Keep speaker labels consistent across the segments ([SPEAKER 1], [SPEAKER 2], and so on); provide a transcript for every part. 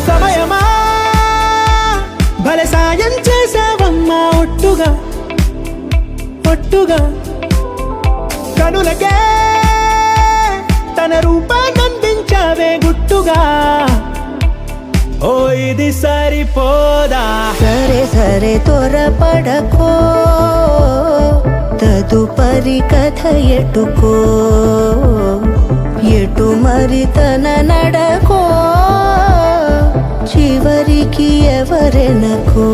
[SPEAKER 1] సమయమా భలే సాయం చేసావమ్మా ఒట్టుగా ఒట్టుగా కనులకే తన రూపాన్నందించావే గుట్టుగా ఓ ఇది సరిపోదా
[SPEAKER 2] సరే సరే త్వరపడకో తదుపరి కథ ఎటుకో ఎటు మరి తన నడకో చివరికి ఎవరెనకో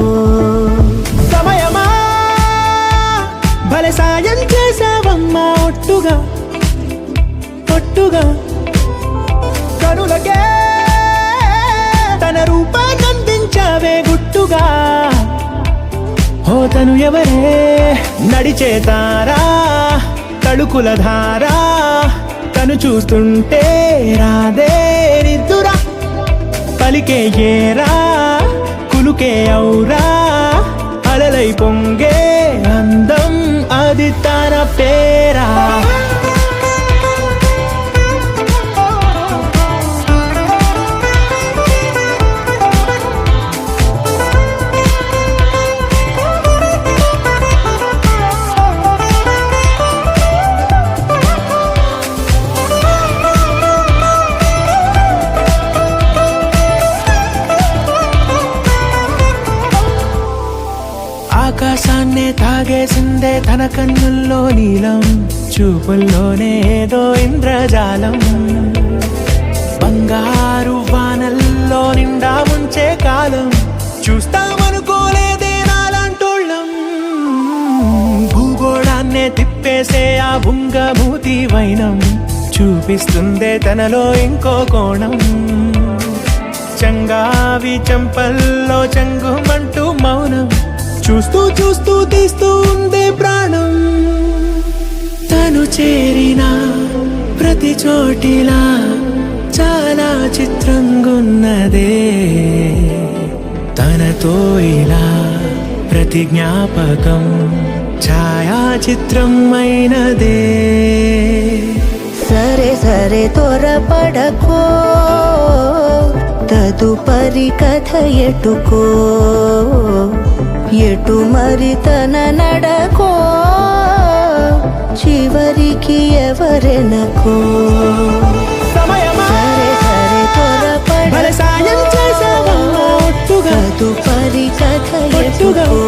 [SPEAKER 1] సమయమా భలే సాయం చేసావమ్మా ఒట్టుగా ఒట్టుగా కనులకే తన రూపాన్నందించావే గుట్టుగా ఓ తను ఎవరే నడిచే తారా తళుకుల ధారా తను చూస్తుంటే రాదే నిద్దురా పలికే ఏరా కులుకే ఔరా అలలై పొంగే అందం అది తన పేరా ఆకాశాన్నే తాగేసిందే తన కన్నుల్లో నీలం చూపుల్లోనే ఏదో ఇంద్రజాలం బంగారు వానల్లో నిండా ముంచే కాలం చూస్తామనుకోలేదే నాలాంటోళ్ళం భూగోళాన్నే తిప్పేసే ఆ బుంగమూతి వైనం చూపిస్తుందే తనలో ఇంకో కోణం చంగావి చంపల్లో చంగుమంటూ మౌనం చూస్తూ చూస్తూ తీస్తూ ఉందే ప్రాణం తను చేరిన ప్రతి చోటిలా చాలా చిత్రంగున్నదే తనతో ఇలా ప్రతి జ్ఞాపకం ఛాయాచిత్రం అయినదే
[SPEAKER 2] సరే సరే త్వరపడకో తదుపరి కథ ఎటుకో ఎటు మరి తన నడకో చివరికి ఎవరెనకో
[SPEAKER 1] సమయమా
[SPEAKER 2] సరే సరే
[SPEAKER 1] భలే సాయం చేసావమ్మా ఒట్టుగా
[SPEAKER 2] తదుపరి కథ
[SPEAKER 1] ఒట్టుగా
[SPEAKER 2] ఎటుకో